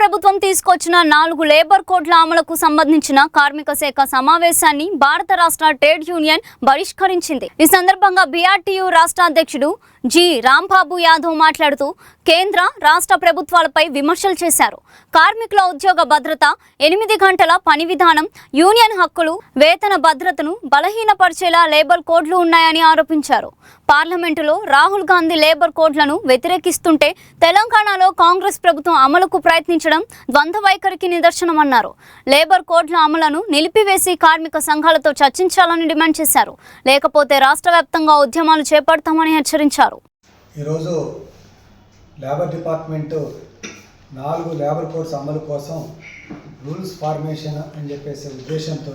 ప్రభుత్వం తీసుకొచ్చిన 4 లేబర్ కోడ్ల అమలుకు సంబంధించిన కార్మిక శాఖ సమావేశాన్ని భారత రాష్ట్ర ట్రేడ్ యూనియన్ బహిష్కరించింది. ఈ సందర్భంగా బీఆర్టీయూ రాష్ట్ర అధ్యక్షుడు జి రాంబాబు యాదవ్ మాట్లాడుతూ కేంద్ర రాష్ట్ర ప్రభుత్వాలపై విమర్శలు చేశారు. కార్మికుల ఉద్యోగ భద్రత, 8 గంటల పని విధానం, యూనియన్ హక్కులు, వేతన భద్రతను బలహీనపరిచేలా లేబర్ కోడ్లు ఉన్నాయని ఆరోపించారు. పార్లమెంటులో రాహుల్ గాంధీ లేబర్ కోడ్లను వ్యతిరేకిస్తుంటే తెలంగాణలో కాంగ్రెస్ ప్రభుత్వం అమలుకు ప్రయత్నించడం ద్వంద్వ వైఖరికి నిదర్శనమన్నారు. లేబర్ కోడ్ల అమలును నిలిపివేసి కార్మిక సంఘాలతో చర్చించాలని డిమాండ్ చేశారు. లేకపోతే రాష్ట్ర వ్యాప్తంగా ఉద్యమాలు చేపడతామని హెచ్చరించారు. ఈరోజు లేబర్ డిపార్ట్మెంటు 4 లేబర్ కోడ్స్ అమలు కోసం రూల్స్ ఫార్మేషన్ అని చెప్పేసి ఉద్దేశంతో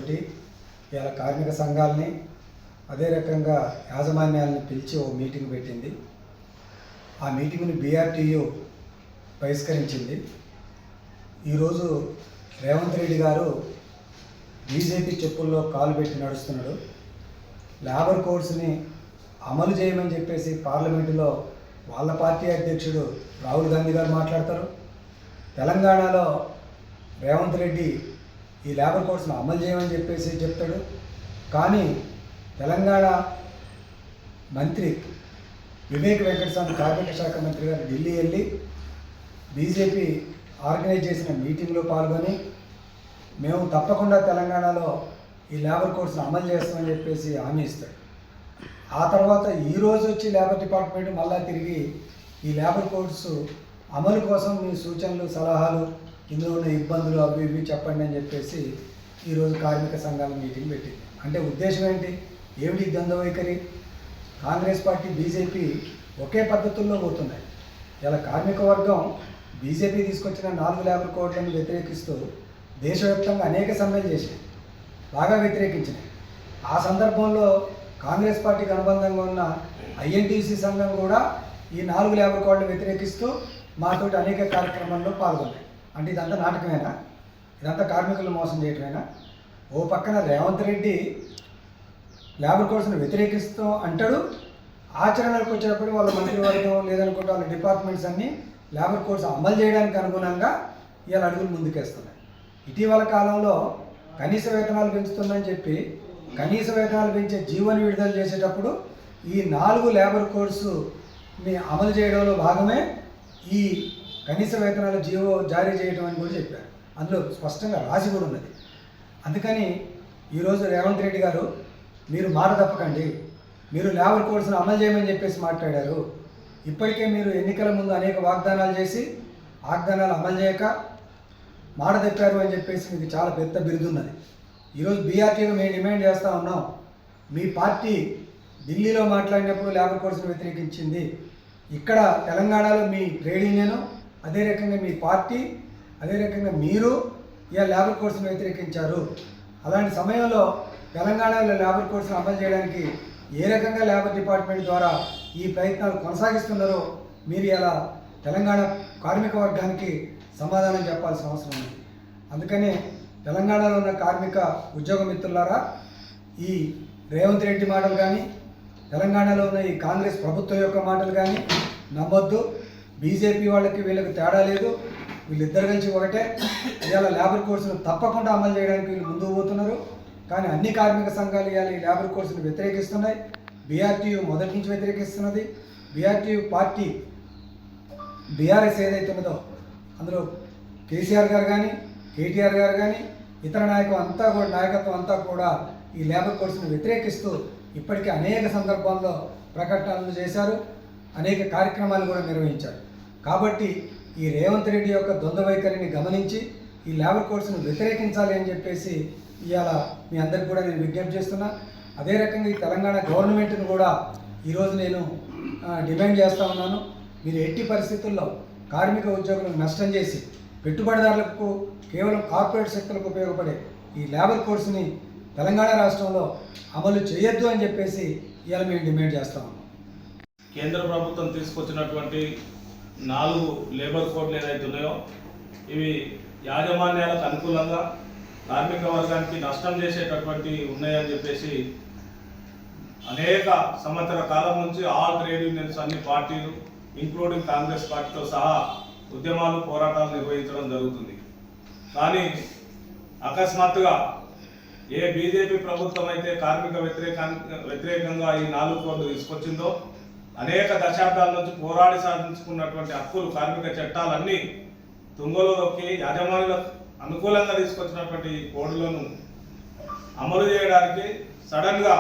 ఇలా కార్మిక సంఘాలని అదే రకంగా యాజమాన్యాలను పిలిచి ఓ మీటింగ్ పెట్టింది. ఆ మీటింగ్ని బీఆర్టీయూ బహిష్కరించింది. ఈరోజు రేవంత్ రెడ్డి గారు బీజేపీ చెప్పుల్లో కాలు పెట్టి నడుస్తున్నాడు. లేబర్ కోడ్స్ని అమలు చేయమని చెప్పేసి పార్లమెంటులో వాళ్ళ పార్టీ అధ్యక్షుడు రాహుల్ గాంధీ గారు మాట్లాడతారు. తెలంగాణలో రేవంత్ రెడ్డి ఈ లేబర్ కోడ్స్ని అమలు చేయమని చెప్పేసి చెప్తాడు. కానీ తెలంగాణ మంత్రి వివేక్ వెంకటస్వామి కార్మిక శాఖ మంత్రి గారు ఢిల్లీ వెళ్ళి బీజేపీ ఆర్గనైజ్ చేసిన మీటింగ్లో పాల్గొని మేము తప్పకుండా తెలంగాణలో ఈ లేబర్ కోడ్స్ని అమలు చేస్తామని చెప్పేసి హామీ ఇస్తాడు. ఆ తర్వాత ఈరోజు వచ్చి లేబర్ డిపార్ట్మెంట్ మళ్ళా తిరిగి ఈ లేబర్ కోడ్స్ అమలు కోసం మీ సూచనలు, సలహాలు, ఇందులో ఉన్న ఇబ్బందులు అవి ఇవి చెప్పండి అని చెప్పేసి ఈరోజు కార్మిక సంఘాల మీటింగ్ పెట్టింది. అంటే ఉద్దేశం ఏంటి? ఏమిటి ద్వంద్వ వైఖరి? కాంగ్రెస్ పార్టీ, బీజేపీ ఒకే పద్ధతుల్లో పోతున్నాయి. ఇలా కార్మిక వర్గం బీజేపీ తీసుకొచ్చిన 4 లేబర్ కోడ్లను వ్యతిరేకిస్తూ దేశవ్యాప్తంగా అనేక సమ్మెలు చేసినాయి, బాగా వ్యతిరేకించినాయి. ఆ సందర్భంలో కాంగ్రెస్ పార్టీకి అనుబంధంగా ఉన్న ఐఎన్టీసీ సంఘం కూడా ఈ 4 లేబర్ కోడ్లు వ్యతిరేకిస్తూ మాతోటి అనేక కార్యక్రమాల్లో పాల్గొన్నాయి. అంటే ఇదంతా నాటకమేనా? ఇదంతా కార్మికులను మోసం చేయటమేనా? ఓ పక్కన రేవంత్ రెడ్డి లేబర్ కోడ్స్ని వ్యతిరేకిస్తూ అంటాడు, ఆచరణకు వచ్చేటప్పుడు వాళ్ళ మంత్రివర్గం లేదనుకుంటే వాళ్ళ డిపార్ట్మెంట్స్ అన్నీ లేబర్ కోడ్స్ అమలు చేయడానికి అనుగుణంగా ఇవాళ అడుగులు ముందుకేస్తున్నాయి. ఇటీవల కాలంలో కనీస వేతనాలు పెంచుతుందని చెప్పి కనీస వేతనాలు పెంచే జీవోని విడుదల చేసేటప్పుడు ఈ 4 లేబర్ కోడ్స్ని అమలు చేయడంలో భాగమే ఈ కనీస వేతనాల జీవో జారీ చేయడం అని కూడా చెప్పారు. అందులో స్పష్టంగా రాసి కూడా ఉన్నది. అందుకని ఈరోజు రేవంత్ రెడ్డి గారు మీరు మాట తప్పకండి, మీరు లేబర్ కోడ్స్ని అమలు చేయమని చెప్పేసి మాట్లాడారు. ఇప్పటికే మీరు ఎన్నికల ముందు అనేక వాగ్దానాలు చేసి వాగ్దానాలు అమలు చేయక మాట తప్పారు అని చెప్పేసి మీకు చాలా పెద్ద బిరుదున్నది. ఈరోజు బీఆర్టీగా మేము డిమాండ్ చేస్తూ ఉన్నాం. మీ పార్టీ ఢిల్లీలో మాట్లాడినప్పుడు లేబర్ కోడ్స్ని వ్యతిరేకించింది, ఇక్కడ తెలంగాణలో మీ ట్రేడ్ యూనియన్, అదే రకంగా మీ పార్టీ, అదే రకంగా మీరు ఇలా లేబర్ కోడ్స్ని వ్యతిరేకించారు. అలాంటి సమయంలో తెలంగాణలో లేబర్ కోడ్స్ని అమలు చేయడానికి ఏ రకంగా లేబర్ డిపార్ట్మెంట్ ద్వారా ఈ ప్రయత్నాలు కొనసాగిస్తున్నారో మీరు ఇలా తెలంగాణ కార్మిక వర్గానికి సమాధానం చెప్పాల్సిన అవసరం ఉంది. అందుకనే తెలంగాణలో ఉన్న కార్మిక ఉద్యోగ మిత్రులారా, ఈ రేవంత్ రెడ్డి మాటలు కానీ తెలంగాణలో ఉన్న ఈ కాంగ్రెస్ ప్రభుత్వం యొక్క మాటలు కానీ నమ్మొద్దు. బీజేపీ వాళ్ళకి వీళ్ళకి తేడా లేదు, వీళ్ళిద్దరు కలిసి ఒకటే. ఇవాళ లేబర్ కోడ్స్ను తప్పకుండా అమలు చేయడానికి వీళ్ళు ముందుకు పోతున్నారు. కానీ అన్ని కార్మిక సంఘాలు ఇవాళ ఈ లేబర్ కోడ్స్ను వ్యతిరేకిస్తున్నాయి. బీఆర్టీయూ మొదటి నుంచి వ్యతిరేకిస్తున్నది. బీఆర్టీయూ పార్టీ బీఆర్ఎస్ ఏదైతే ఉన్నదో అందులో కేసీఆర్ గారు కానీ కేటీఆర్ గారు కానీ ఇతర నాయకత్వం అంతా కూడా ఈ లేబర్ కోడ్స్ని వ్యతిరేకిస్తూ ఇప్పటికే అనేక సందర్భాల్లో ప్రకటనలు చేశారు, అనేక కార్యక్రమాలు కూడా నిర్వహించారు. కాబట్టి ఈ రేవంత్ రెడ్డి యొక్క ద్వంద్వ వైఖరిని గమనించి ఈ లేబర్ కోడ్స్ను వ్యతిరేకించాలి అని చెప్పేసి ఇవాళ మీ అందరికి కూడా నేను విజ్ఞప్తి చేస్తున్నా. అదే రకంగా ఈ తెలంగాణ గవర్నమెంట్ను కూడా ఈరోజు నేను డిమాండ్ చేస్తూ ఉన్నాను. మీరు ఎట్టి పరిస్థితుల్లో కార్మిక ఉద్యోగులకు నష్టం చేసి పెట్టుబడిదారులకు కేవలం కార్పొరేట్ శక్తులకు ఉపయోగపడే ఈ లేబర్ కోడ్స్ని తెలంగాణ రాష్ట్రంలో అమలు చేయొద్దు అని చెప్పేసి ఇవాళ మేము డిమాండ్ చేస్తా ఉన్నాం. కేంద్ర ప్రభుత్వం తీసుకొచ్చినటువంటి 4 లేబర్ కోడ్లు ఏదైతే ఉన్నాయో ఇవి యాజమాన్యాలకు అనుకూలంగా కార్మిక వర్గానికి నష్టం చేసేటటువంటి ఉన్నాయని చెప్పేసి అనేక సంవత్సర కాలం నుంచి ఆల్ ట్రేడ్ యూనియన్స్ అన్ని పార్టీలు ఇంక్లూడింగ్ కాంగ్రెస్ పార్టీతో సహా ఉద్యమాలు పోరాటాలు నిర్వహించడం జరుగుతుంది. కానీ అకస్మాత్తుగా ఏ బీజేపీ ప్రభుత్వం అయితే కార్మిక వ్యతిరేకంగా ఈ 4 కోడ్లు తీసుకొచ్చిందో, అనేక దశాబ్దాల నుంచి పోరాడి సాధించుకున్నటువంటి హక్కులు, కార్మిక చట్టాలన్నీ తుంగలో దొక్కి యాజమాన్యులకు అనుకూలంగా తీసుకొచ్చినటువంటి ఈ కోడ్లను అమలు చేయడానికి సడన్గా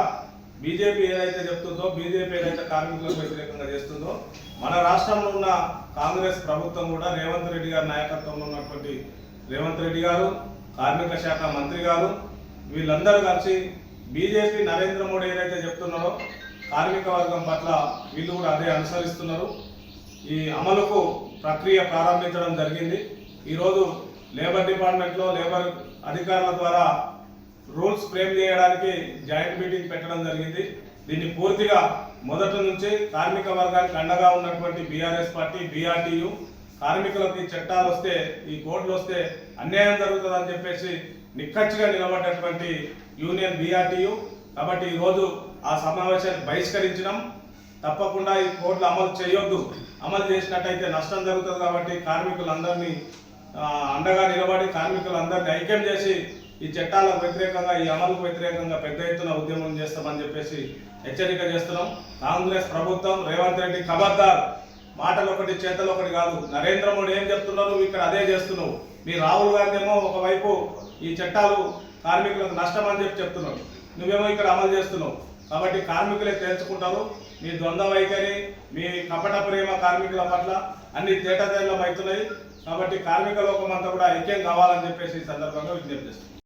బీజేపీ ఏదైతే చెప్తుందో, బీజేపీ ఏదైతే కార్మికులకు వ్యతిరేకంగా చేస్తుందో, మన రాష్ట్రంలో ఉన్న కాంగ్రెస్ ప్రభుత్వం కూడా రేవంత్ రెడ్డి గారి నాయకత్వంలో ఉన్నటువంటి రేవంత్ రెడ్డి గారు, కార్మిక శాఖ మంత్రి గారు, వీళ్ళందరూ కలిసి బీజేపీ నరేంద్ర మోడీ ఏదైతే చెప్తున్నారో కార్మిక వర్గం పట్ల వీళ్ళు కూడా అదే అనుసరిస్తున్నారు. ఈ అమలుకు ప్రక్రియ ప్రారంభించడం జరిగింది. ఈరోజు లేబర్ డిపార్ట్మెంట్లో లేబర్ అధికారుల ద్వారా రూల్స్ ఫ్రేమ్ చేయడానికి జాయింట్ మీటింగ్ పెట్టడం జరిగింది. దీన్ని పూర్తిగా మొదటి నుంచి కార్మిక వర్గానికి అండగా ఉన్నటువంటి బీఆర్ఎస్ పార్టీ, బీఆర్టీయు, కార్మికులకు ఈ చట్టాలు వస్తే, ఈ కోడ్లు వస్తే అన్యాయం జరుగుతుందని చెప్పేసి నిక్కచ్చిగా నిలబడ్డటువంటి యూనియన్ బీఆర్టీయు. కాబట్టి ఈరోజు ఆ సమావేశాన్ని బహిష్కరించినాం. తప్పకుండా ఈ కోడ్లు అమలు చేయొద్దు, అమలు చేసినట్టయితే నష్టం జరుగుతుంది. కాబట్టి కార్మికులందరినీ అండగా నిలబడి కార్మికులందరినీ ఐక్యం చేసి ఈ చట్టాలకు వ్యతిరేకంగా, ఈ అమలుకు వ్యతిరేకంగా పెద్ద ఎత్తున ఉద్యమం చేస్తామని చెప్పేసి హెచ్చరిక చేస్తున్నాం. కాంగ్రెస్ ప్రభుత్వం, రేవంత్ రెడ్డి ఖబర్దార్, మాటలు ఒకటి చేతలు ఒకటి కాదు. నరేంద్ర మోడీ ఏం చెప్తున్నావు, నువ్వు ఇక్కడ అదే చేస్తున్నావు. మీ రాహుల్ గాంధీ ఏమో ఒకవైపు ఈ చట్టాలు కార్మికులకు నష్టం అని చెప్తున్నావు, నువ్వేమో ఇక్కడ అమలు చేస్తున్నావు. కాబట్టి కార్మికులే తేల్చుకుంటారు. మీ ద్వంద్వ వైఖరి, మీ కపట ప్రేమ కార్మికుల పట్ల అన్ని తేటతెల్లం అవుతున్నాయి. కాబట్టి కార్మిక లోకం అంతా కూడా ఐక్యం కావాలని చెప్పేసి ఈ సందర్భంగా విజ్ఞప్తి చేస్తున్నాం.